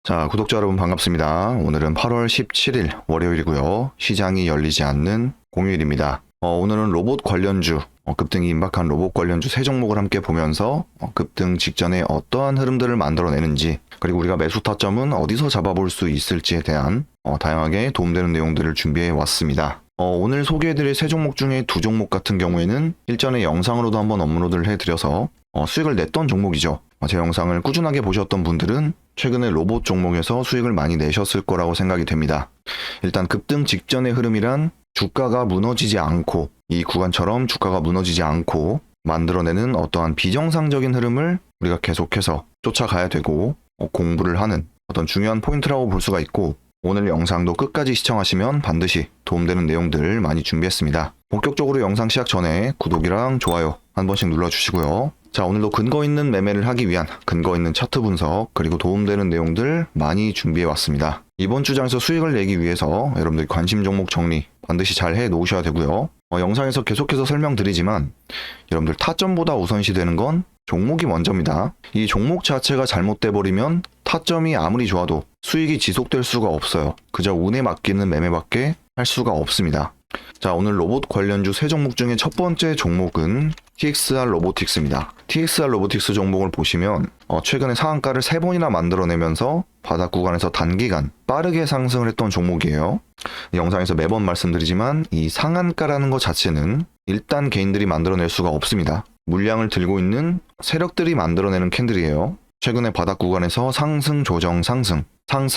자, 구독자 여러분 반갑습니다. 오늘은 8월 17일 월요일이고요. 시장이 열리지 않는 공휴일입니다. 오늘은 로봇 관련주, 급등이 임박한 로봇 관련주 세 종목을 함께 보면서 급등 직전에 어떠한 흐름들을 만들어내는지, 그리고 우리가 매수 타점은 어디서 잡아볼 수 있을지에 대한 다양하게 도움되는 내용들을 준비해 왔습니다. 오늘 소개해드릴 세 종목 중에 두 종목 같은 경우에는 일전에 영상으로도 한번 업로드를 해드려서 수익을 냈던 종목이죠. 제 영상을 꾸준하게 보셨던 분들은 최근에 로봇 종목에서 수익을 많이 내셨을 거라고 생각이 됩니다. 일단 급등 직전의 흐름이란 주가가 무너지지 않고, 이 구간처럼 주가가 무너지지 않고 만들어내는 어떠한 비정상적인 흐름을 우리가 계속해서 쫓아가야 되고 공부를 하는 어떤 중요한 포인트라고 볼 수가 있고, 오늘 영상도 끝까지 시청하시면 반드시 도움되는 내용들 많이 준비했습니다. 본격적으로 영상 시작 전에 구독이랑 좋아요 한 번씩 눌러주시고요. 자, 오늘도 근거 있는 매매를 하기 위한 근거 있는 차트 분석, 그리고 도움되는 내용들 많이 준비해 왔습니다. 이번 주장에서 수익을 내기 위해서 여러분들 관심 종목 정리 반드시 잘 해 놓으셔야 되고요. 영상에서 계속해서 설명드리지만 여러분들 타점보다 우선시 되는 건 종목이 먼저입니다. 이 종목 자체가 잘못돼 버리면 타점이 아무리 좋아도 수익이 지속될 수가 없어요. 그저 운에 맡기는 매매밖에 할 수가 없습니다. 자, 오늘 로봇 관련주 세 종목 중에 첫 번째 종목은 TXR 로보틱스입니다. TXR 로보틱스 종목을 보시면 최근에 상한가를 3번이나 만들어내면서 바닥 구간에서 단기간 빠르게 상승을 했던 종목이에요. 영상에서 매번 말씀드리지만 이 상한가라는 것 자체는 일단 개인들이 만들어낼 수가 없습니다. 물량을 들고 있는 세력들이 만들어내는 캔들이에요. 최근에 바닥 구간에서 상승 조정 상승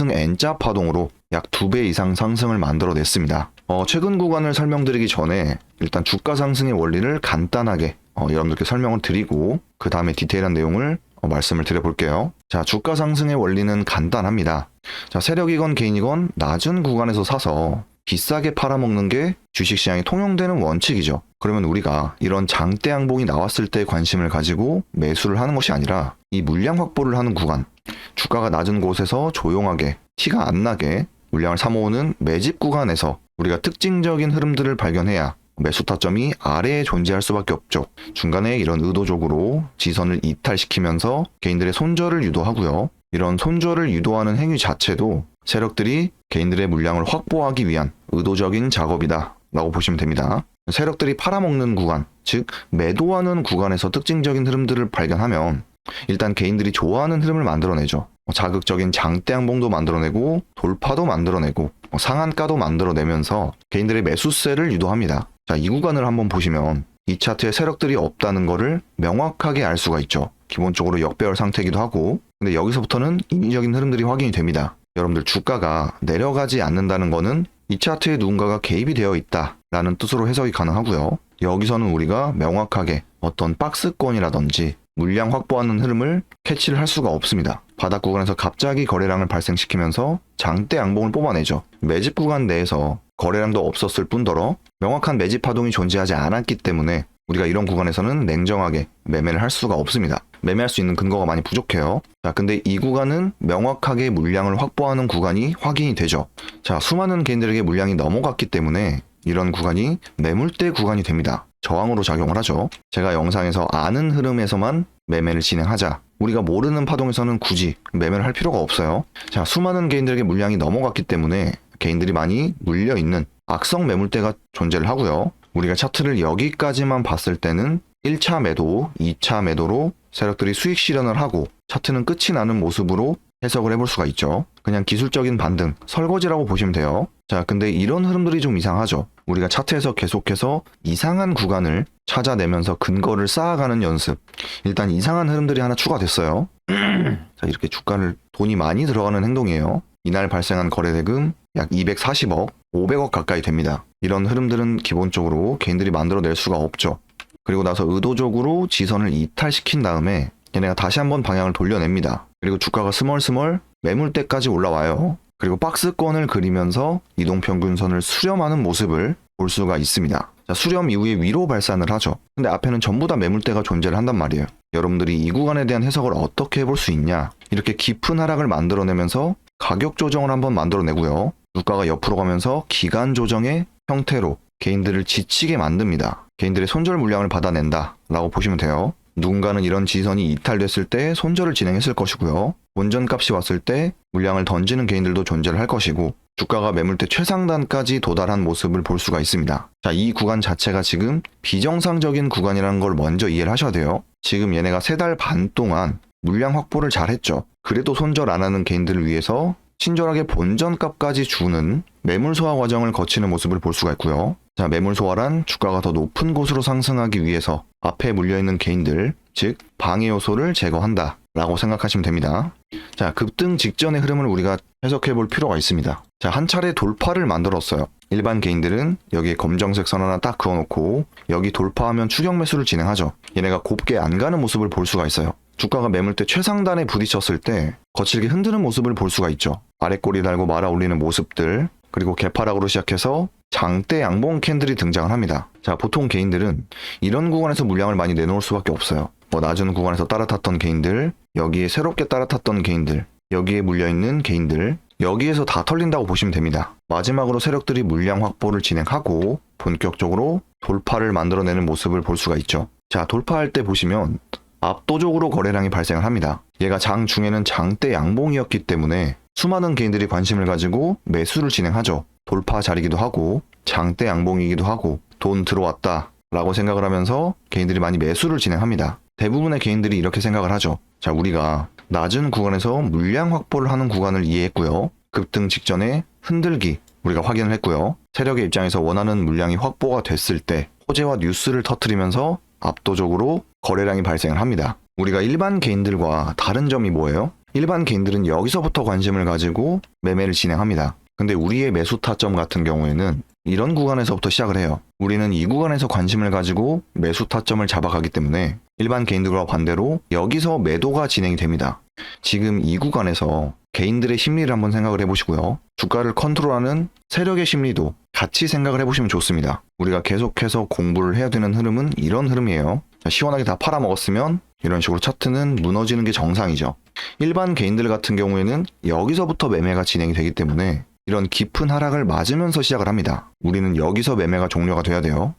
N자 파동으로 약 2배 이상 상승을 만들어냈습니다. 최근 구간을 설명드리기 전에 일단 주가 상승의 원리를 간단하게 여러분들께 설명을 드리고 그 다음에 디테일한 내용을 말씀을 드려볼게요. 자, 주가 상승의 원리는 간단합니다. 자, 세력이건 개인이건 낮은 구간에서 사서 비싸게 팔아먹는 게 주식시장에 통용되는 원칙이죠. 그러면 우리가 이런 장대 양봉이 나왔을 때 관심을 가지고 매수를 하는 것이 아니라 이 물량 확보를 하는 구간, 주가가 낮은 곳에서 조용하게 티가 안 나게 물량을 사모으는 매집 구간에서 우리가 특징적인 흐름들을 발견해야 매수 타점이 아래에 존재할 수밖에 없죠. 중간에 이런 의도적으로 지선을 이탈시키면서 개인들의 손절을 유도하고요. 이런 손절을 유도하는 행위 자체도 세력들이 개인들의 물량을 확보하기 위한 의도적인 작업이다 라고 보시면 됩니다. 세력들이 팔아먹는 구간, 즉 매도하는 구간에서 특징적인 흐름들을 발견하면 일단 개인들이 좋아하는 흐름을 만들어내죠. 자극적인 장대 양봉도 만들어내고 돌파도 만들어내고 상한가도 만들어내면서 개인들의 매수세를 유도합니다. 자, 이 구간을 한번 보시면 이 차트에 세력들이 없다는 것을 명확하게 알 수가 있죠. 기본적으로 역배열 상태이기도 하고, 근데 여기서부터는 인위적인 흐름들이 확인이 됩니다. 여러분들 주가가 내려가지 않는다는 거는 이 차트에 누군가가 개입이 되어 있다라는 뜻으로 해석이 가능하고요. 여기서는 우리가 명확하게 어떤 박스권이라든지 물량 확보하는 흐름을 캐치를 할 수가 없습니다. 바닥 구간에서 갑자기 거래량을 발생시키면서 장대 양봉을 뽑아내죠. 매집 구간 내에서 거래량도 없었을 뿐더러 명확한 매집 파동이 존재하지 않았기 때문에 우리가 이런 구간에서는 냉정하게 매매를 할 수가 없습니다. 매매할 수 있는 근거가 많이 부족해요. 자, 근데 이 구간은 명확하게 물량을 확보하는 구간이 확인이 되죠. 자, 수많은 개인들에게 물량이 넘어갔기 때문에 이런 구간이 매물대 구간이 됩니다. 저항으로 작용을 하죠. 제가 영상에서 아는 흐름에서만 매매를 진행하자, 우리가 모르는 파동에서는 굳이 매매를 할 필요가 없어요. 자, 수많은 개인들에게 물량이 넘어갔기 때문에 개인들이 많이 물려있는 악성 매물대가 존재를 하고요. 우리가 차트를 여기까지만 봤을 때는 1차 매도, 2차 매도로 세력들이 수익 실현을 하고 차트는 끝이 나는 모습으로 해석을 해볼 수가 있죠. 그냥 기술적인 반등, 설거지라고 보시면 돼요. 자, 근데 이런 흐름들이 좀 이상하죠. 우리가 차트에서 계속해서 이상한 구간을 찾아내면서 근거를 쌓아가는 연습. 일단 이상한 흐름들이 하나 추가됐어요. 자, 이렇게 주가를 돈이 많이 들어가는 행동이에요. 이날 발생한 거래대금 약 240억, 500억 가까이 됩니다. 이런 흐름들은 기본적으로 개인들이 만들어낼 수가 없죠. 그리고 나서 의도적으로 지선을 이탈시킨 다음에 얘네가 다시 한번 방향을 돌려냅니다. 그리고 주가가 스멀스멀 매물대까지 올라와요. 그리고 박스권을 그리면서 이동평균선을 수렴하는 모습을 볼 수가 있습니다. 자, 수렴 이후에 위로 발산을 하죠. 근데 앞에는 전부 다 매물대가 존재를 한단 말이에요. 여러분들이 이 구간에 대한 해석을 어떻게 해볼 수 있냐? 이렇게 깊은 하락을 만들어내면서 가격 조정을 한번 만들어내고요. 주가가 옆으로 가면서 기간 조정의 형태로 개인들을 지치게 만듭니다. 개인들의 손절 물량을 받아낸다 라고 보시면 돼요. 누군가는 이런 지선이 이탈됐을 때 손절을 진행했을 것이고요. 본전값이 왔을 때 물량을 던지는 개인들도 존재를 할 것이고 주가가 매물대 최상단까지 도달한 모습을 볼 수가 있습니다. 자, 이 구간 자체가 지금 비정상적인 구간이라는 걸 먼저 이해를 하셔야 돼요. 지금 얘네가 3달 반 동안 물량 확보를 잘 했죠. 그래도 손절 안 하는 개인들을 위해서 친절하게 본전값까지 주는 매물 소화 과정을 거치는 모습을 볼 수가 있고요. 자, 매물 소화란 주가가 더 높은 곳으로 상승하기 위해서 앞에 물려있는 개인들, 즉 방해 요소를 제거한다 라고 생각하시면 됩니다. 자, 급등 직전의 흐름을 우리가 해석해 볼 필요가 있습니다. 자, 한 차례 돌파를 만들었어요. 일반 개인들은 여기에 검정색 선 하나 딱 그어놓고 여기 돌파하면 추격 매수를 진행하죠. 얘네가 곱게 안 가는 모습을 볼 수가 있어요. 주가가 매물대 최상단에 부딪혔을 때 거칠게 흔드는 모습을 볼 수가 있죠. 아랫꼬리 달고 말아 올리는 모습들, 그리고 개파락으로 시작해서 장대 양봉 캔들이 등장을 합니다. 자, 보통 개인들은 이런 구간에서 물량을 많이 내놓을 수밖에 없어요. 낮은 구간에서 따라탔던 개인들, 여기에 새롭게 따라탔던 개인들, 여기에 물려있는 개인들, 여기에서 다 털린다고 보시면 됩니다. 마지막으로 세력들이 물량 확보를 진행하고 본격적으로 돌파를 만들어내는 모습을 볼 수가 있죠. 자, 돌파할 때 보시면 압도적으로 거래량이 발생을 합니다. 얘가 장 중에는 장대 양봉이었기 때문에 수많은 개인들이 관심을 가지고 매수를 진행하죠. 돌파 자리기도 하고 장대 양봉이기도 하고 돈 들어왔다 라고 생각을 하면서 개인들이 많이 매수를 진행합니다. 대부분의 개인들이 이렇게 생각을 하죠. 자, 우리가 낮은 구간에서 물량 확보를 하는 구간을 이해했고요. 급등 직전에 흔들기 우리가 확인을 했고요. 세력의 입장에서 원하는 물량이 확보가 됐을 때 호재와 뉴스를 터뜨리면서 압도적으로 거래량이 발생을 합니다. 우리가 일반 개인들과 다른 점이 뭐예요? 일반 개인들은 여기서부터 관심을 가지고 매매를 진행합니다. 근데 우리의 매수 타점 같은 경우에는 이런 구간에서부터 시작을 해요. 우리는 이 구간에서 관심을 가지고 매수 타점을 잡아가기 때문에 일반 개인들과 반대로 여기서 매도가 진행이 됩니다. 지금 이 구간에서 개인들의 심리를 한번 생각을 해보시고요. 주가를 컨트롤하는 세력의 심리도 같이 생각을 해보시면 좋습니다. 우리가 계속해서 공부를 해야 되는 흐름은 이런 흐름이에요. 자, 시원하게 다 팔아먹었으면 이런 식으로 차트는 무너지는 게 정상이죠. 일반 개인들 같은 경우에는 여기서부터 매매가 진행이 되기 때문에 이런 깊은 하락을 맞으면서 시작을 합니다. 우리는 여기서 매매가 종료가 돼야 돼요.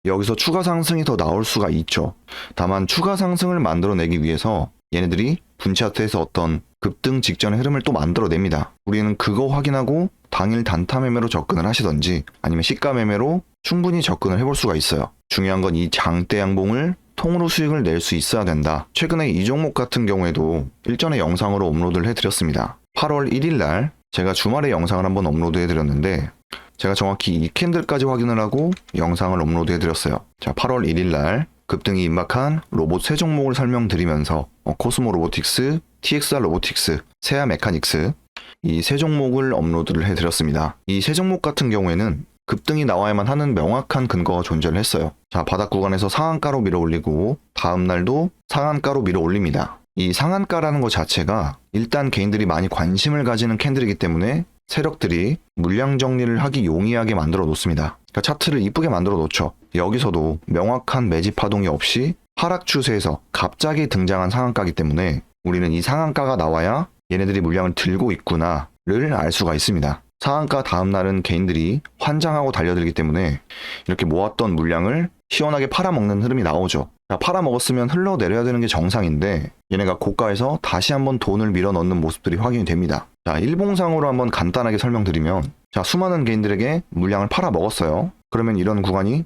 여기서 추가 상승이 더 나올 수가 있죠. 다만 추가 상승을 만들어내기 위해서 얘네들이 분차트에서 어떤 급등 직전의 흐름을 또 만들어냅니다. 우리는 그거 확인하고 당일 단타 매매로 접근을 하시던지 아니면 시가 매매로 충분히 접근을 해볼 수가 있어요. 중요한 건 이 장대 양봉을 통으로 수익을 낼 수 있어야 된다. 최근에 이 종목 같은 경우에도 일전에 영상으로 업로드를 해드렸습니다. 8월 1일 날 제가 주말에 영상을 한번 업로드 해드렸는데 제가 정확히 이 캔들까지 확인을 하고 영상을 업로드 해드렸어요. 자, 8월 1일 날 급등이 임박한 로봇 세 종목을 설명드리면서 코스모 로보틱스, TXR 로보틱스, 세아 메카닉스 이 세 종목을 업로드를 해드렸습니다. 이 세 종목 같은 경우에는 급등이 나와야만 하는 명확한 근거가 존재를 했어요. 자, 바닥 구간에서 상한가로 밀어 올리고 다음 날도 상한가로 밀어 올립니다. 이 상한가라는 것 자체가 일단 개인들이 많이 관심을 가지는 캔들이기 때문에 세력들이 물량 정리를 하기 용이하게 만들어 놓습니다. 그러니까 차트를 이쁘게 만들어 놓죠. 여기서도 명확한 매집 파동이 없이 하락 추세에서 갑자기 등장한 상한가이기 때문에 우리는 이 상한가가 나와야 얘네들이 물량을 들고 있구나를 알 수가 있습니다. 상한가 다음 날은 개인들이 환장하고 달려들기 때문에 이렇게 모았던 물량을 시원하게 팔아먹는 흐름이 나오죠. 팔아먹었으면 흘러내려야 되는 게 정상인데 얘네가 고가에서 다시 한번 돈을 밀어넣는 모습들이 확인이 됩니다. 자, 일봉상으로 한번 간단하게 설명드리면 자, 수많은 개인들에게 물량을 팔아먹었어요. 그러면 이런 구간이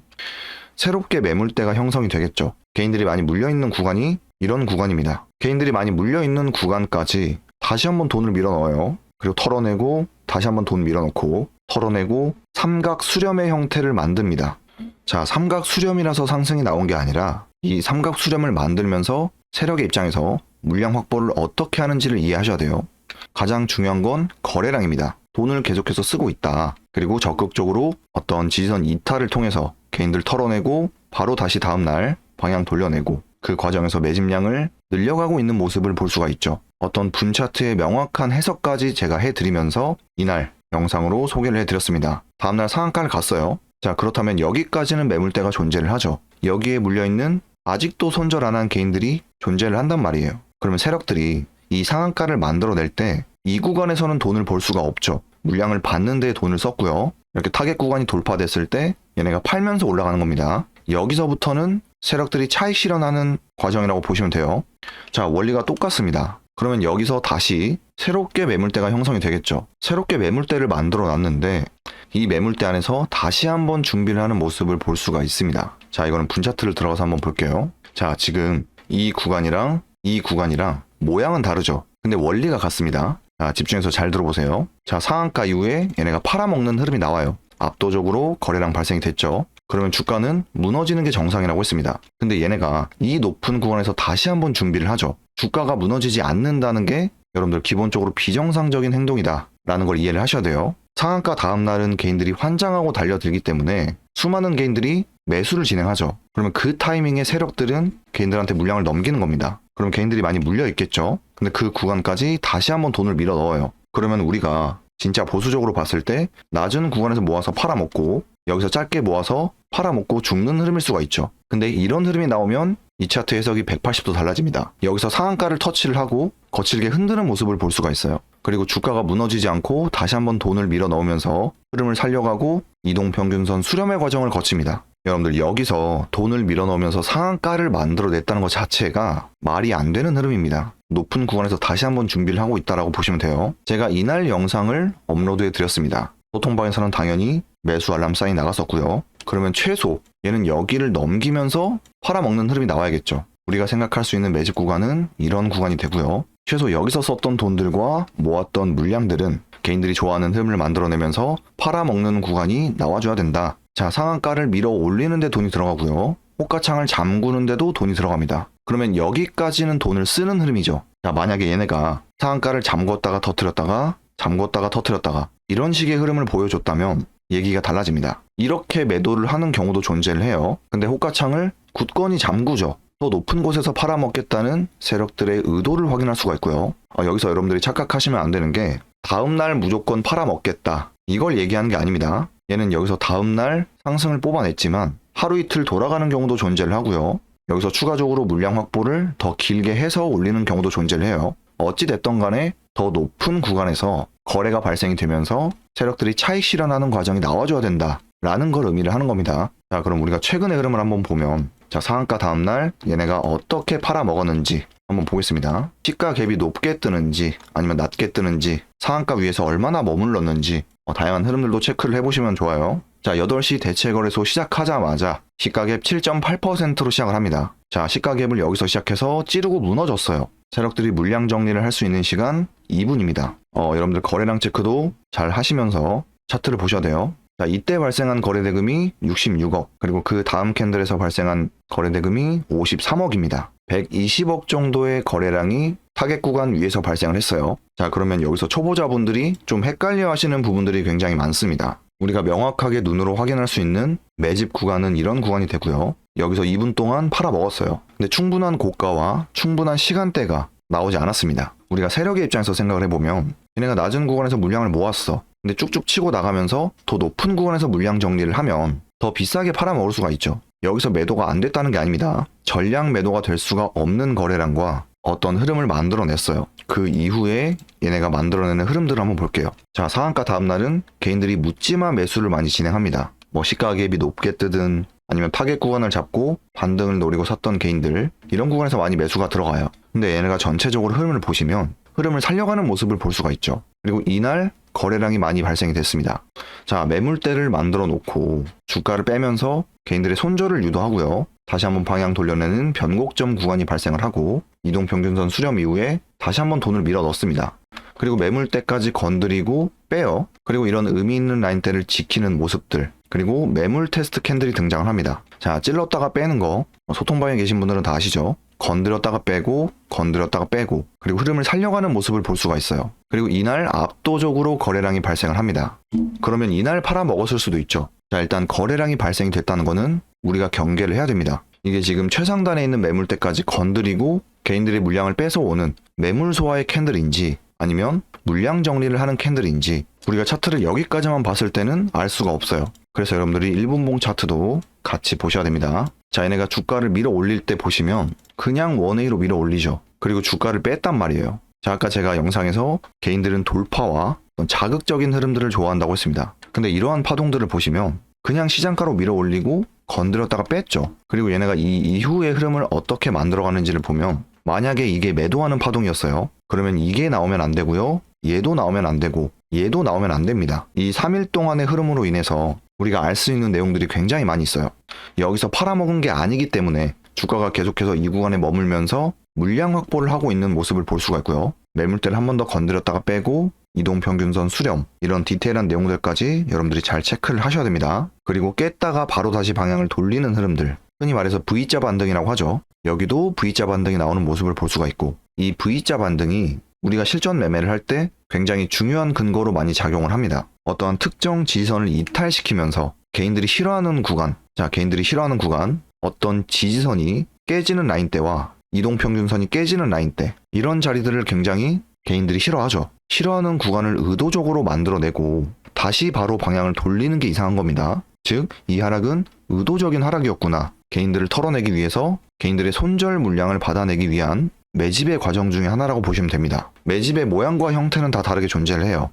새롭게 매물대가 형성이 되겠죠. 개인들이 많이 물려있는 구간이 이런 구간입니다. 개인들이 많이 물려있는 구간까지 다시 한번 돈을 밀어넣어요. 그리고 털어내고 다시 한번 돈 밀어넣고 털어내고 삼각 수렴의 형태를 만듭니다. 자, 삼각 수렴이라서 상승이 나온 게 아니라 이 삼각 수렴을 만들면서 세력의 입장에서 물량 확보를 어떻게 하는지를 이해하셔야 돼요. 가장 중요한 건 거래량입니다. 돈을 계속해서 쓰고 있다. 그리고 적극적으로 어떤 지지선 이탈을 통해서 개인들 털어내고 바로 다시 다음날 방향 돌려내고 그 과정에서 매집량을 늘려가고 있는 모습을 볼 수가 있죠. 어떤 분차트의 명확한 해석까지 제가 해드리면서 이날 영상으로 소개를 해드렸습니다. 다음날 상한가를 갔어요. 자, 그렇다면 여기까지는 매물대가 존재를 하죠. 여기에 물려있는 아직도 손절 안 한 개인들이 존재를 한단 말이에요. 그러면 세력들이 이 상한가를 만들어낼 때 이 구간에서는 돈을 벌 수가 없죠. 물량을 받는 데 돈을 썼고요. 이렇게 타겟 구간이 돌파됐을 때 얘네가 팔면서 올라가는 겁니다. 여기서부터는 세력들이 차익 실현하는 과정이라고 보시면 돼요. 자, 원리가 똑같습니다. 그러면 여기서 다시 새롭게 매물대가 형성이 되겠죠. 새롭게 매물대를 만들어 놨는데 이 매물대 안에서 다시 한번 준비를 하는 모습을 볼 수가 있습니다. 자, 이거는 분차트를 들어가서 한번 볼게요. 자, 지금 이 구간이랑 이 구간이랑 모양은 다르죠. 근데 원리가 같습니다. 자, 집중해서 잘 들어보세요. 자, 상한가 이후에 얘네가 팔아먹는 흐름이 나와요. 압도적으로 거래량 발생이 됐죠. 그러면 주가는 무너지는 게 정상이라고 했습니다. 근데 얘네가 이 높은 구간에서 다시 한번 준비를 하죠. 주가가 무너지지 않는다는 게 여러분들 기본적으로 비정상적인 행동이다 라는 걸 이해를 하셔야 돼요. 상한가 다음 날은 개인들이 환장하고 달려들기 때문에 수많은 개인들이 매수를 진행하죠. 그러면 그 타이밍에 세력들은 개인들한테 물량을 넘기는 겁니다. 그럼 개인들이 많이 물려 있겠죠. 근데 그 구간까지 다시 한번 돈을 밀어 넣어요. 그러면 우리가 진짜 보수적으로 봤을 때 낮은 구간에서 모아서 팔아먹고 여기서 짧게 모아서 팔아먹고 죽는 흐름일 수가 있죠. 근데 이런 흐름이 나오면 이 차트 해석이 180도 달라집니다. 여기서 상한가를 터치를 하고 거칠게 흔드는 모습을 볼 수가 있어요. 그리고 주가가 무너지지 않고 다시 한번 돈을 밀어 넣으면서 흐름을 살려가고 이동평균선 수렴의 과정을 거칩니다. 여러분들 여기서 돈을 밀어 넣으면서 상한가를 만들어냈다는 것 자체가 말이 안 되는 흐름입니다. 높은 구간에서 다시 한번 준비를 하고 있다고 보시면 돼요. 제가 이날 영상을 업로드해 드렸습니다. 소통방에서는 당연히 매수 알람 사인이 나갔었고요. 그러면 최소 얘는 여기를 넘기면서 팔아먹는 흐름이 나와야겠죠. 우리가 생각할 수 있는 매집 구간은 이런 구간이 되고요. 최소 여기서 썼던 돈들과 모았던 물량들은 개인들이 좋아하는 흐름을 만들어내면서 팔아먹는 구간이 나와줘야 된다. 자, 상한가를 밀어 올리는데 돈이 들어가고요. 호가창을 잠그는데도 돈이 들어갑니다. 그러면 여기까지는 돈을 쓰는 흐름이죠. 자, 만약에 얘네가 상한가를 잠궜다가 터뜨렸다가 잠궜다가 터뜨렸다가 이런 식의 흐름을 보여줬다면 얘기가 달라집니다. 이렇게 매도를 하는 경우도 존재를 해요. 근데 호가창을 굳건히 잠그죠. 또 높은 곳에서 팔아먹겠다는 세력들의 의도를 확인할 수가 있고요. 여기서 여러분들이 착각하시면 안 되는 게 다음날 무조건 팔아먹겠다 이걸 얘기하는 게 아닙니다. 얘는 여기서 다음날 상승을 뽑아냈지만 하루 이틀 돌아가는 경우도 존재를 하고요. 여기서 추가적으로 물량 확보를 더 길게 해서 올리는 경우도 존재를 해요. 어찌됐던 간에 더 높은 구간에서 거래가 발생이 되면서 세력들이 차익 실현하는 과정이 나와줘야 된다 라는 걸 의미를 하는 겁니다. 자, 그럼 우리가 최근의 흐름을 한번 보면 자, 상한가 다음날 얘네가 어떻게 팔아먹었는지 한번 보겠습니다. 시가 갭이 높게 뜨는지 아니면 낮게 뜨는지 상한가 위에서 얼마나 머물렀는지 다양한 흐름들도 체크를 해보시면 좋아요. 자, 8시 대체거래소 시작하자마자 시가갭 7.8%로 시작을 합니다. 자, 시가갭을 여기서 시작해서 찌르고 무너졌어요. 세력들이 물량 정리를 할 수 있는 시간 2분입니다. 여러분들 거래량 체크도 잘 하시면서 차트를 보셔야 돼요. 자, 이때 발생한 거래대금이 66억, 그리고 그 다음 캔들에서 발생한 거래대금이 53억입니다. 120억 정도의 거래량이 타겟 구간 위에서 발생을 했어요. 자, 그러면 여기서 초보자분들이 좀 헷갈려 하시는 부분들이 굉장히 많습니다. 우리가 명확하게 눈으로 확인할 수 있는 매집 구간은 이런 구간이 되고요. 여기서 2분 동안 팔아먹었어요. 근데 충분한 고가와 충분한 시간대가 나오지 않았습니다. 우리가 세력의 입장에서 생각을 해보면 얘네가 낮은 구간에서 물량을 모았어. 근데 쭉쭉 치고 나가면서 더 높은 구간에서 물량 정리를 하면 더 비싸게 팔아먹을 수가 있죠. 여기서 매도가 안 됐다는 게 아닙니다. 전량 매도가 될 수가 없는 거래량과 어떤 흐름을 만들어냈어요. 그 이후에 얘네가 만들어내는 흐름들을 한번 볼게요. 자, 상한가 다음날은 개인들이 묻지마 매수를 많이 진행합니다. 시가갭이 높게 뜨든 아니면 타겟 구간을 잡고 반등을 노리고 샀던 개인들 이런 구간에서 많이 매수가 들어가요. 근데 얘네가 전체적으로 흐름을 보시면 흐름을 살려가는 모습을 볼 수가 있죠. 그리고 이날 거래량이 많이 발생이 됐습니다. 자, 매물대를 만들어 놓고 주가를 빼면서 개인들의 손절을 유도하고요. 다시 한번 방향 돌려내는 변곡점 구간이 발생을 하고 이동평균선 수렴 이후에 다시 한번 돈을 밀어 넣습니다. 그리고 매물대까지 건드리고 빼요. 그리고 이런 의미 있는 라인대를 지키는 모습들, 그리고 매물 테스트 캔들이 등장을 합니다. 자, 찔렀다가 빼는 거 소통방에 계신 분들은 다 아시죠? 건드렸다가 빼고 건드렸다가 빼고 그리고 흐름을 살려가는 모습을 볼 수가 있어요. 그리고 이날 압도적으로 거래량이 발생을 합니다. 그러면 이날 팔아먹었을 수도 있죠. 자, 일단 거래량이 발생이 됐다는 거는 우리가 경계를 해야 됩니다. 이게 지금 최상단에 있는 매물대까지 건드리고 개인들의 물량을 뺏어오는 매물 소화의 캔들인지 아니면 물량 정리를 하는 캔들인지 우리가 차트를 여기까지만 봤을 때는 알 수가 없어요. 그래서 여러분들이 1분봉 차트도 같이 보셔야 됩니다. 자, 얘네가 주가를 밀어 올릴 때 보시면 그냥 원웨이로 밀어 올리죠. 그리고 주가를 뺐단 말이에요. 자, 아까 제가 영상에서 개인들은 돌파와 어떤 자극적인 흐름들을 좋아한다고 했습니다. 근데 이러한 파동들을 보시면 그냥 시장가로 밀어 올리고 건드렸다가 뺐죠. 그리고 얘네가 이 이후의 흐름을 어떻게 만들어가는지를 보면 만약에 이게 매도하는 파동이었어요. 그러면 이게 나오면 안 되고요. 얘도 나오면 안 되고 얘도 나오면 안 됩니다. 이 3일 동안의 흐름으로 인해서 우리가 알 수 있는 내용들이 굉장히 많이 있어요. 여기서 팔아먹은 게 아니기 때문에 주가가 계속해서 이 구간에 머물면서 물량 확보를 하고 있는 모습을 볼 수가 있고요. 매물대를 한 번 더 건드렸다가 빼고 이동평균선 수렴, 이런 디테일한 내용들까지 여러분들이 잘 체크를 하셔야 됩니다. 그리고 깼다가 바로 다시 방향을 돌리는 흐름들, 흔히 말해서 V자 반등이라고 하죠. 여기도 V자 반등이 나오는 모습을 볼 수가 있고, 이 V자 반등이 우리가 실전 매매를 할 때 굉장히 중요한 근거로 많이 작용을 합니다. 어떠한 특정 지지선을 이탈시키면서 개인들이 싫어하는 구간, 개인들이 싫어하는 구간, 어떤 지지선이 깨지는 라인대와 이동평균선이 깨지는 라인대, 이런 자리들을 굉장히 개인들이 싫어하죠. 싫어하는 구간을 의도적으로 만들어내고 다시 바로 방향을 돌리는 게 이상한 겁니다. 즉, 이 하락은 의도적인 하락이었구나. 개인들을 털어내기 위해서 개인들의 손절 물량을 받아내기 위한 매집의 과정 중에 하나라고 보시면 됩니다. 매집의 모양과 형태는 다 다르게 존재를 해요.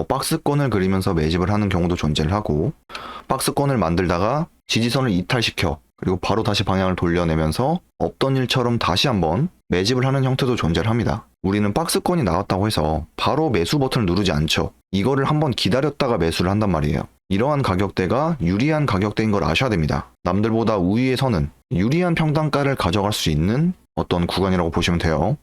박스권을 그리면서 매집을 하는 경우도 존재를 하고, 박스권을 만들다가 지지선을 이탈시켜 그리고 바로 다시 방향을 돌려내면서 없던 일처럼 다시 한번 매집을 하는 형태도 존재를 합니다. 우리는 박스권이 나왔다고 해서 바로 매수 버튼을 누르지 않죠. 이거를 한번 기다렸다가 매수를 한단 말이에요. 이러한 가격대가 유리한 가격대인 걸 아셔야 됩니다. 남들보다 우위에 서는 유리한 평단가를 가져갈 수 있는 어떤 구간이라고 보시면 돼요.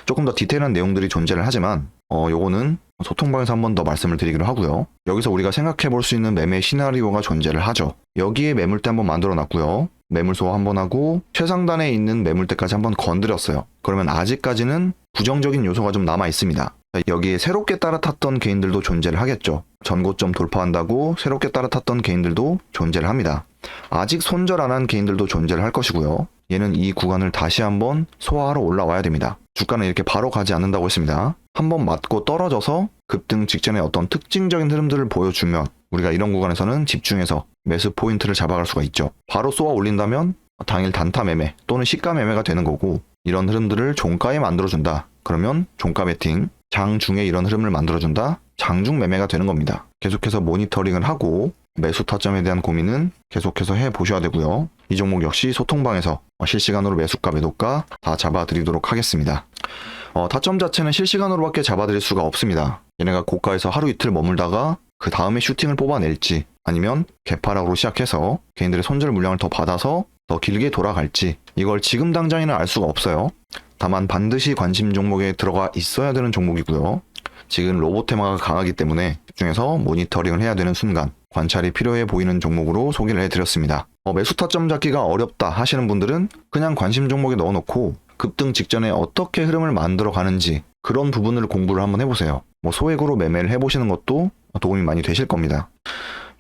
조금 더 디테일한 내용들이 존재를 하지만 요거는 소통방에서 한 번 더 말씀을 드리기로 하고요. 여기서 우리가 생각해 볼 수 있는 매매 시나리오가 존재를 하죠. 여기에 매물대 한번 만들어 놨고요. 매물 소화 한번 하고 최상단에 있는 매물대까지 한번 건드렸어요. 그러면 아직까지는 부정적인 요소가 좀 남아 있습니다. 여기에 새롭게 따라탔던 개인들도 존재를 하겠죠. 전고점 돌파한다고 새롭게 따라탔던 개인들도 존재를 합니다. 아직 손절 안 한 개인들도 존재를 할 것이고요. 얘는 이 구간을 다시 한번 소화하러 올라와야 됩니다. 주가는 이렇게 바로 가지 않는다고 했습니다. 한번 맞고 떨어져서 급등 직전에 어떤 특징적인 흐름들을 보여주면 우리가 이런 구간에서는 집중해서 매수 포인트를 잡아갈 수가 있죠. 바로 쏘아 올린다면 당일 단타 매매 또는 시가 매매가 되는 거고, 이런 흐름들을 종가에 만들어준다. 그러면 종가 베팅, 장중에 이런 흐름을 만들어준다. 장중 매매가 되는 겁니다. 계속해서 모니터링을 하고 매수 타점에 대한 고민은 계속해서 해보셔야 되고요. 이 종목 역시 소통방에서 실시간으로 매수가 매도가 다 잡아드리도록 하겠습니다. 타점 자체는 실시간으로밖에 잡아드릴 수가 없습니다. 얘네가 고가에서 하루 이틀 머물다가 그 다음에 슈팅을 뽑아낼지, 아니면 개파락으로 시작해서 개인들의 손절 물량을 더 받아서 더 길게 돌아갈지, 이걸 지금 당장에는 알 수가 없어요. 다만 반드시 관심 종목에 들어가 있어야 되는 종목이고요. 지금 로봇 테마가 강하기 때문에 집중해서 모니터링을 해야 되는 순간 관찰이 필요해 보이는 종목으로 소개를 해드렸습니다. 매수 타점 잡기가 어렵다 하시는 분들은 그냥 관심 종목에 넣어놓고 급등 직전에 어떻게 흐름을 만들어 가는지 그런 부분을 공부를 한번 해보세요. 소액으로 매매를 해보시는 것도 도움이 많이 되실 겁니다.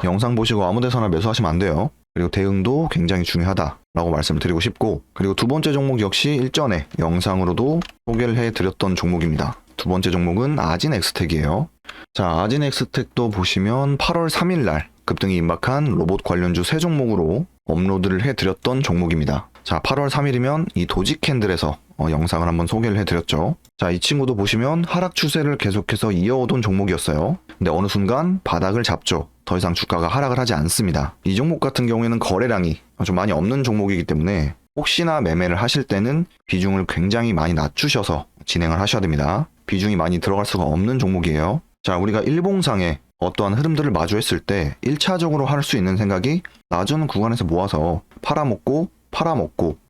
영상 보시고 아무 데서나 매수하시면 안 돼요. 그리고 대응도 굉장히 중요하다라고 말씀을 드리고 싶고, 그리고 두 번째 종목 역시 일전에 영상으로도 소개를 해드렸던 종목입니다. 두 번째 종목은 아진엑스텍이에요. 자, 아진엑스텍도 보시면 8월 3일 날 급등이 임박한 로봇 관련주 세 종목으로 업로드를 해드렸던 종목입니다. 자, 8월 3일이면 이 도지 캔들에서 영상을 한번 소개를 해드렸죠. 자, 이 친구도 보시면 하락 추세를 계속해서 이어오던 종목이었어요. 근데 어느 순간 바닥을 잡죠. 더 이상 주가가 하락을 하지 않습니다. 이 종목 같은 경우에는 거래량이 좀 많이 없는 종목이기 때문에 혹시나 매매를 하실 때는 비중을 굉장히 많이 낮추셔서 진행을 하셔야 됩니다. 비중이 많이 들어갈 수가 없는 종목이에요. 자, 우리가 일봉상에 어떠한 흐름들을 마주했을 때 1차적으로 할 수 있는 생각이 낮은 구간에서 모아서 팔아먹고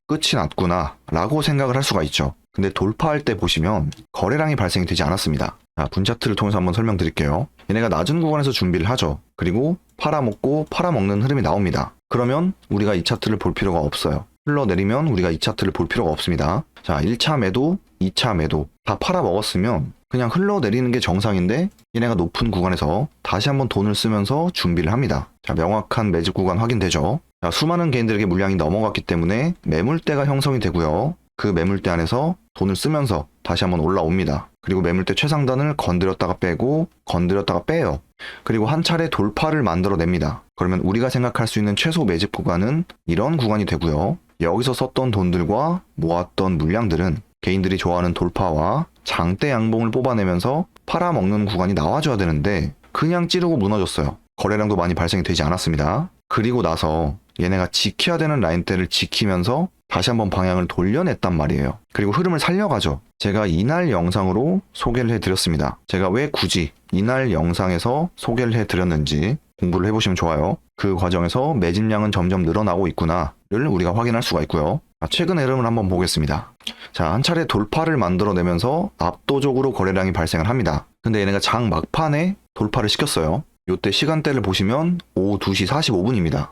끝이 났구나 라고 생각을 할 수가 있죠. 근데 돌파할 때 보시면 거래량이 발생이 되지 않았습니다. 자, 분차트를 통해서 한번 설명드릴게요. 얘네가 낮은 구간에서 준비를 하죠. 그리고 팔아먹는 흐름이 나옵니다. 그러면 우리가 이 차트를 볼 필요가 없어요. 흘러내리면 우리가 이 차트를 볼 필요가 없습니다. 자, 1차 매도, 2차 매도 다 팔아먹었으면 그냥 흘러내리는 게 정상인데 얘네가 높은 구간에서 다시 한번 돈을 쓰면서 준비를 합니다. 자, 명확한 매집 구간 확인되죠. 자, 수많은 개인들에게 물량이 넘어갔기 때문에 매물대가 형성이 되고요. 그 매물대 안에서 돈을 쓰면서 다시 한번 올라옵니다. 그리고 매물대 최상단을 건드렸다가 빼고 건드렸다가 빼요. 그리고 한 차례 돌파를 만들어냅니다. 그러면 우리가 생각할 수 있는 최소 매집 구간은 이런 구간이 되고요. 여기서 썼던 돈들과 모았던 물량들은 개인들이 좋아하는 돌파와 장대 양봉을 뽑아내면서 팔아먹는 구간이 나와줘야 되는데 그냥 찌르고 무너졌어요. 거래량도 많이 발생이 되지 않았습니다. 그리고 나서 얘네가 지켜야 되는 라인대를 지키면서 다시 한번 방향을 돌려냈단 말이에요. 그리고 흐름을 살려가죠. 제가 이날 영상으로 소개를 해드렸습니다. 제가 왜 굳이 이날 영상에서 소개를 해드렸는지 공부를 해보시면 좋아요. 그 과정에서 매집량은 점점 늘어나고 있구나를 우리가 확인할 수가 있고요. 최근 흐름을 한번 보겠습니다. 자, 한 차례 돌파를 만들어내면서 압도적으로 거래량이 발생을 합니다. 근데 얘네가 장 막판에 돌파를 시켰어요. 이때 시간대를 보시면 오후 2시 45분입니다.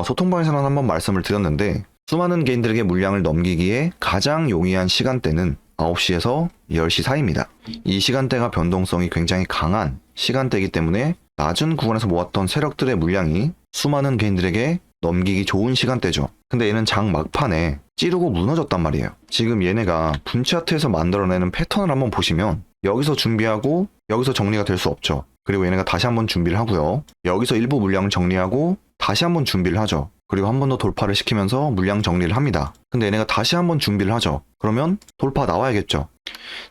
소통방에서는 한번 말씀을 드렸는데 수많은 개인들에게 물량을 넘기기에 가장 용이한 시간대는 9시에서 10시 사이입니다. 이 시간대가 변동성이 굉장히 강한 시간대이기 때문에 낮은 구간에서 모았던 세력들의 물량이 수많은 개인들에게 넘기기 좋은 시간대죠. 근데 얘는 장 막판에 찌르고 무너졌단 말이에요. 지금 얘네가 분차트에서 만들어내는 패턴을 한번 보시면 여기서 준비하고 여기서 정리가 될 수 없죠. 그리고 얘네가 다시 한번 준비를 하고요. 여기서 일부 물량을 정리하고 다시 한번 준비를 하죠. 그리고 한 번 더 돌파를 시키면서 물량 정리를 합니다. 근데 얘네가 다시 한번 준비를 하죠. 그러면 돌파 나와야겠죠.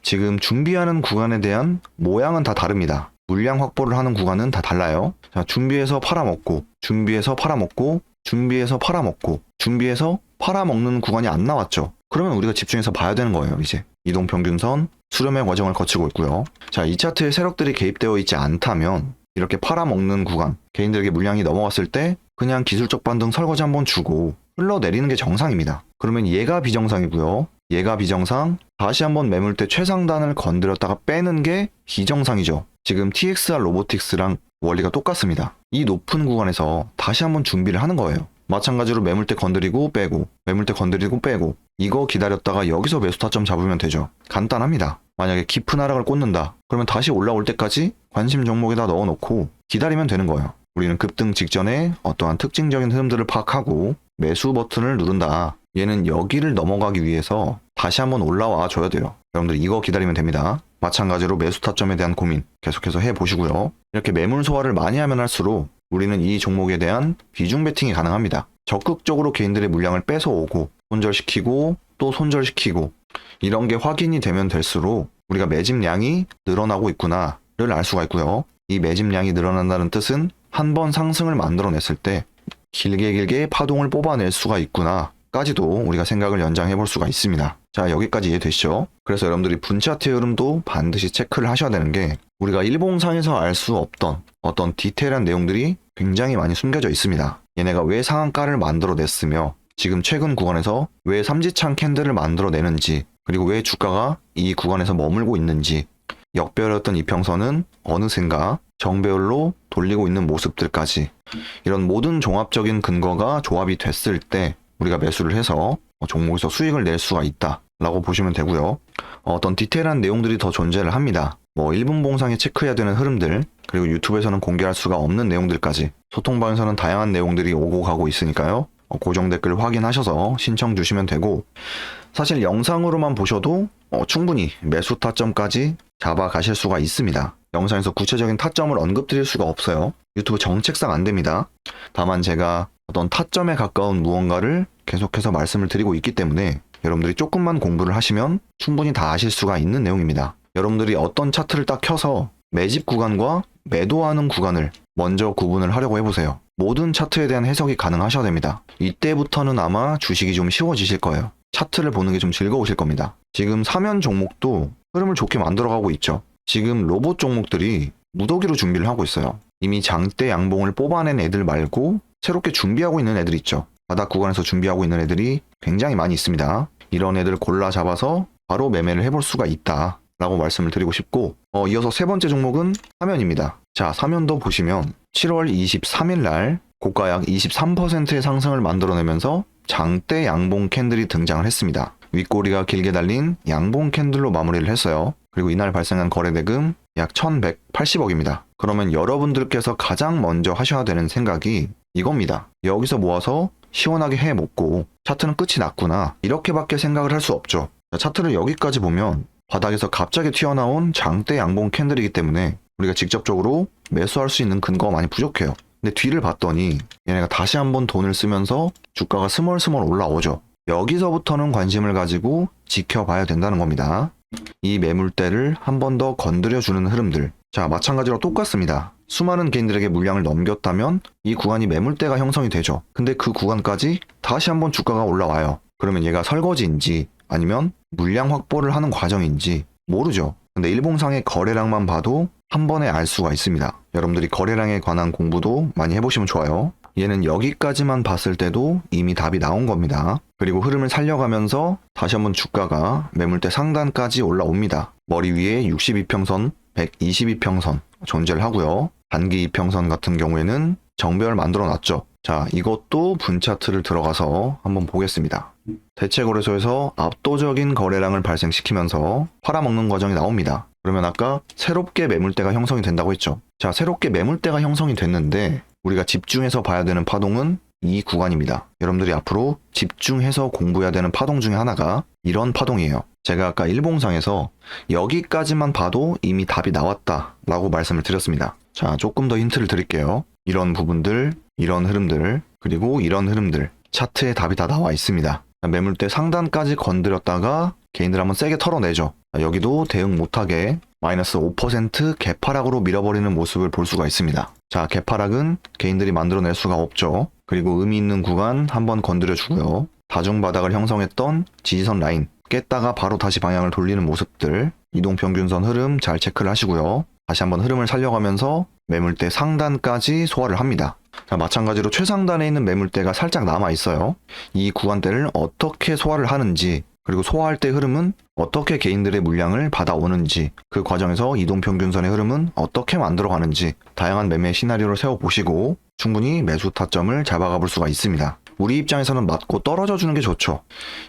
지금 준비하는 구간에 대한 모양은 다 다릅니다. 물량 확보를 하는 구간은 다 달라요. 자, 준비해서 팔아먹고, 준비해서 팔아먹고, 준비해서 팔아먹고, 준비해서 팔아먹는 구간이 안 나왔죠. 그러면 우리가 집중해서 봐야 되는 거예요, 이제. 이동평균선, 수렴의 과정을 거치고 있고요. 자, 이 차트에 세력들이 개입되어 있지 않다면 이렇게 팔아먹는 구간, 개인들에게 물량이 넘어갔을 때 그냥 기술적 반등 설거지 한번 주고 흘러내리는 게 정상입니다. 그러면 얘가 비정상이고요. 얘가 비정상, 다시 한번 매물대 최상단을 건드렸다가 빼는 게 비정상이죠. 지금 TXR 로보틱스랑 원리가 똑같습니다. 이 높은 구간에서 다시 한번 준비를 하는 거예요. 마찬가지로 매물대 건드리고 빼고, 매물대 건드리고 빼고, 이거 기다렸다가 여기서 매수 타점 잡으면 되죠. 간단합니다. 만약에 깊은 하락을 꽂는다. 그러면 다시 올라올 때까지 관심 종목에다 넣어놓고 기다리면 되는 거예요. 우리는 급등 직전에 어떠한 특징적인 흐름들을 파악하고 매수 버튼을 누른다. 얘는 여기를 넘어가기 위해서 다시 한번 올라와 줘야 돼요. 여러분들 이거 기다리면 됩니다. 마찬가지로 매수 타점에 대한 고민 계속해서 해보시고요. 이렇게 매물 소화를 많이 하면 할수록 우리는 이 종목에 대한 비중 베팅이 가능합니다. 적극적으로 개인들의 물량을 뺏어오고 손절시키고 또 손절시키고 이런 게 확인이 되면 될수록 우리가 매집량이 늘어나고 있구나를 알 수가 있고요. 이 매집량이 늘어난다는 뜻은 한 번 상승을 만들어냈을 때 길게 파동을 뽑아낼 수가 있구나 까지도 우리가 생각을 연장해 볼 수가 있습니다. 자, 여기까지 이해되시죠? 그래서 여러분들이 분차트의 흐름도 반드시 체크를 하셔야 되는 게 우리가 일봉상에서 알 수 없던 어떤 디테일한 내용들이 굉장히 많이 숨겨져 있습니다. 얘네가 왜 상한가를 만들어냈으며 지금 최근 구간에서 왜 삼지창 캔들을 만들어내는지 그리고 왜 주가가 이 구간에서 머물고 있는지 역배열이었던 이평선은 어느샌가 정배열로 돌리고 있는 모습들까지 이런 모든 종합적인 근거가 조합이 됐을 때 우리가 매수를 해서 종목에서 수익을 낼 수가 있다 라고 보시면 되고요. 어떤 디테일한 내용들이 더 존재를 합니다. 1분 봉상에 체크해야 되는 흐름들 그리고 유튜브에서는 공개할 수가 없는 내용들까지 소통방에서는 다양한 내용들이 오고 가고 있으니까요. 고정 댓글 확인하셔서 신청 주시면 되고 사실 영상으로만 보셔도 충분히 매수 타점까지 잡아 가실 수가 있습니다. 영상에서 구체적인 타점을 언급드릴 수가 없어요. 유튜브 정책상 안 됩니다. 다만 제가 어떤 타점에 가까운 무언가를 계속해서 말씀을 드리고 있기 때문에 여러분들이 조금만 공부를 하시면 충분히 다 아실 수가 있는 내용입니다. 여러분들이 어떤 차트를 딱 켜서 매집 구간과 매도하는 구간을 먼저 구분을 하려고 해보세요. 모든 차트에 대한 해석이 가능하셔야 됩니다. 이때부터는 아마 주식이 좀 쉬워지실 거예요. 차트를 보는 게 좀 즐거우실 겁니다. 지금 사면 종목도 흐름을 좋게 만들어가고 있죠. 지금 로봇 종목들이 무더기로 준비를 하고 있어요. 이미 장대 양봉을 뽑아낸 애들 말고 새롭게 준비하고 있는 애들 있죠. 바닥 구간에서 준비하고 있는 애들이 굉장히 많이 있습니다. 이런 애들 골라 잡아서 바로 매매를 해볼 수가 있다 라고 말씀을 드리고 싶고 이어서 세 번째 종목은 사면입니다. 자, 사면도 보시면 7월 23일 날 고가 약 23%의 상승을 만들어내면서 장대 양봉 캔들이 등장을 했습니다. 윗꼬리가 길게 달린 양봉 캔들로 마무리를 했어요. 그리고 이날 발생한 거래대금 약 1180억입니다. 그러면 여러분들께서 가장 먼저 하셔야 되는 생각이 이겁니다. 여기서 모아서 시원하게 해먹고 차트는 끝이 났구나 이렇게밖에 생각을 할 수 없죠. 차트를 여기까지 보면 바닥에서 갑자기 튀어나온 장대 양봉 캔들이기 때문에 우리가 직접적으로 매수할 수 있는 근거가 많이 부족해요. 근데 뒤를 봤더니 얘네가 다시 한번 돈을 쓰면서 주가가 스멀스멀 올라오죠. 여기서부터는 관심을 가지고 지켜봐야 된다는 겁니다. 이 매물대를 한 번 더 건드려주는 흐름들. 자, 마찬가지로 똑같습니다. 수많은 개인들에게 물량을 넘겼다면 이 구간이 매물대가 형성이 되죠. 근데 그 구간까지 다시 한번 주가가 올라와요. 그러면 얘가 설거지인지 아니면 물량 확보를 하는 과정인지 모르죠. 근데 일봉상의 거래량만 봐도 한 번에 알 수가 있습니다. 여러분들이 거래량에 관한 공부도 많이 해보시면 좋아요. 얘는 여기까지만 봤을 때도 이미 답이 나온 겁니다. 그리고 흐름을 살려가면서 다시 한번 주가가 매물대 상단까지 올라옵니다. 머리 위에 62평선, 122평선 존재를 하고요. 단기 이평선 같은 경우에는 정배열 만들어 놨죠. 자, 이것도 분차트를 들어가서 한번 보겠습니다. 대체거래소에서 압도적인 거래량을 발생시키면서 팔아먹는 과정이 나옵니다. 그러면 아까 새롭게 매물대가 형성이 된다고 했죠. 자, 새롭게 매물대가 형성이 됐는데 우리가 집중해서 봐야 되는 파동은 이 구간입니다. 여러분들이 앞으로 집중해서 공부해야 되는 파동 중에 하나가 이런 파동이에요. 제가 아까 일봉상에서 여기까지만 봐도 이미 답이 나왔다 라고 말씀을 드렸습니다. 자, 조금 더 힌트를 드릴게요. 이런 부분들, 이런 흐름들, 그리고 이런 흐름들 차트에 답이 다 나와 있습니다. 매물대 상단까지 건드렸다가 개인들 한번 세게 털어내죠. 여기도 대응 못하게 마이너스 5% 개파락으로 밀어버리는 모습을 볼 수가 있습니다. 자, 개파락은 개인들이 만들어낼 수가 없죠. 그리고 의미 있는 구간 한번 건드려주고요. 다중바닥을 형성했던 지지선 라인 깼다가 바로 다시 방향을 돌리는 모습들, 이동평균선 흐름 잘 체크를 하시고요. 다시 한번 흐름을 살려가면서 매물대 상단까지 소화를 합니다. 자, 마찬가지로 최상단에 있는 매물대가 살짝 남아 있어요. 이 구간대를 어떻게 소화를 하는지, 그리고 소화할 때 흐름은 어떻게 개인들의 물량을 받아오는지, 그 과정에서 이동평균선의 흐름은 어떻게 만들어가는지 다양한 매매 시나리오를 세워보시고 충분히 매수 타점을 잡아가 볼 수가 있습니다. 우리 입장에서는 맞고 떨어져 주는 게 좋죠.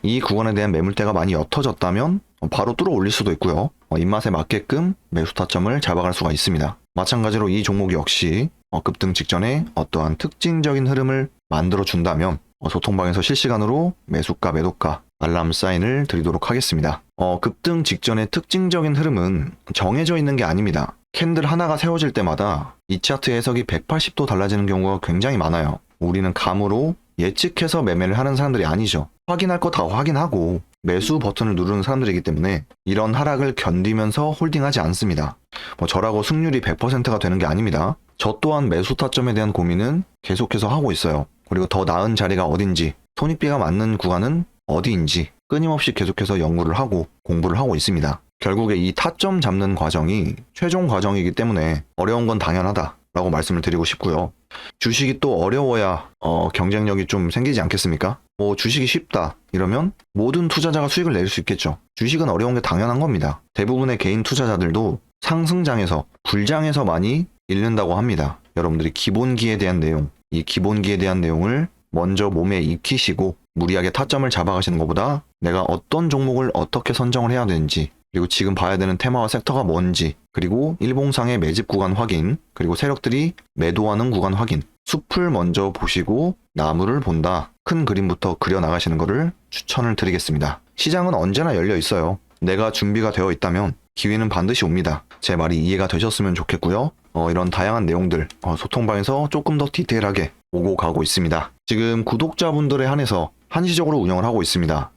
이 구간에 대한 매물대가 많이 옅어졌다면 바로 뚫어 올릴 수도 있고요. 입맛에 맞게끔 매수 타점을 잡아갈 수가 있습니다. 마찬가지로 이 종목 역시 급등 직전에 어떠한 특징적인 흐름을 만들어 준다면 소통방에서 실시간으로 매수가, 매도가 알람 사인을 드리도록 하겠습니다. 급등 직전의 특징적인 흐름은 정해져 있는 게 아닙니다. 캔들 하나가 세워질 때마다 이 차트 해석이 180도 달라지는 경우가 굉장히 많아요. 우리는 감으로 예측해서 매매를 하는 사람들이 아니죠. 확인할 거 다 확인하고 매수 버튼을 누르는 사람들이기 때문에 이런 하락을 견디면서 홀딩하지 않습니다. 저라고 승률이 100%가 되는 게 아닙니다. 저 또한 매수 타점에 대한 고민은 계속해서 하고 있어요. 그리고 더 나은 자리가 어딘지, 손익비가 맞는 구간은 어디인지 끊임없이 계속해서 연구를 하고 공부를 하고 있습니다. 결국에 이 타점 잡는 과정이 최종 과정이기 때문에 어려운 건 당연하다라고 말씀을 드리고 싶고요. 주식이 또 어려워야 경쟁력이 좀 생기지 않겠습니까? 주식이 쉽다 이러면 모든 투자자가 수익을 낼 수 있겠죠. 주식은 어려운 게 당연한 겁니다. 대부분의 개인 투자자들도 상승장에서 불장에서 많이 잃는다고 합니다. 여러분들이 기본기에 대한 내용, 이 기본기에 대한 내용을 먼저 몸에 익히시고 무리하게 타점을 잡아가시는 것보다 내가 어떤 종목을 어떻게 선정을 해야 되는지, 그리고 지금 봐야 되는 테마와 섹터가 뭔지, 그리고 일봉상의 매집 구간 확인, 그리고 세력들이 매도하는 구간 확인, 숲을 먼저 보시고 나무를 본다. 큰 그림부터 그려나가시는 것을 추천을 드리겠습니다. 시장은 언제나 열려 있어요. 내가 준비가 되어 있다면 기회는 반드시 옵니다. 제 말이 이해가 되셨으면 좋겠고요. 이런 다양한 내용들 소통방에서 조금 더 디테일하게 오고 가고 있습니다. 지금 구독자분들에 한해서 한시적으로 운영을 하고 있습니다.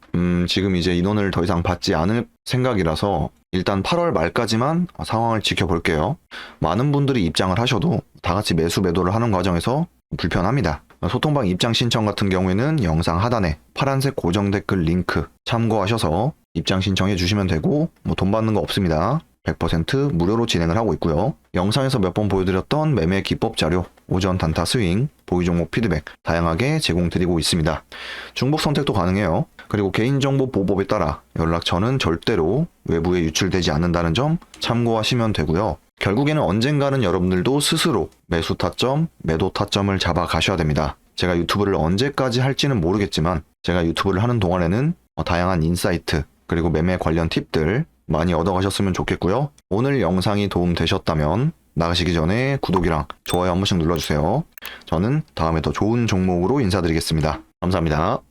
지금 이제 인원을 더 이상 받지 않을 생각이라서 일단 8월 말까지만 상황을 지켜볼게요. 많은 분들이 입장을 하셔도 다 같이 매수 매도를 하는 과정에서 불편합니다. 소통방 입장 신청 같은 경우에는 영상 하단에 파란색 고정 댓글 링크 참고하셔서 입장 신청해 주시면 되고 돈 받는 거 없습니다. 100% 무료로 진행을 하고 있고요. 영상에서 몇 번 보여드렸던 매매 기법 자료, 오전 단타 스윙, 보유 종목 피드백 다양하게 제공드리고 있습니다. 중복 선택도 가능해요. 그리고 개인정보 보호법에 따라 연락처는 절대로 외부에 유출되지 않는다는 점 참고하시면 되고요. 결국에는 언젠가는 여러분들도 스스로 매수 타점, 매도 타점을 잡아 가셔야 됩니다. 제가 유튜브를 언제까지 할지는 모르겠지만 제가 유튜브를 하는 동안에는 다양한 인사이트, 그리고 매매 관련 팁들 많이 얻어가셨으면 좋겠고요. 오늘 영상이 도움되셨다면 나가시기 전에 구독이랑 좋아요 한 번씩 눌러주세요. 저는 다음에 더 좋은 종목으로 인사드리겠습니다. 감사합니다.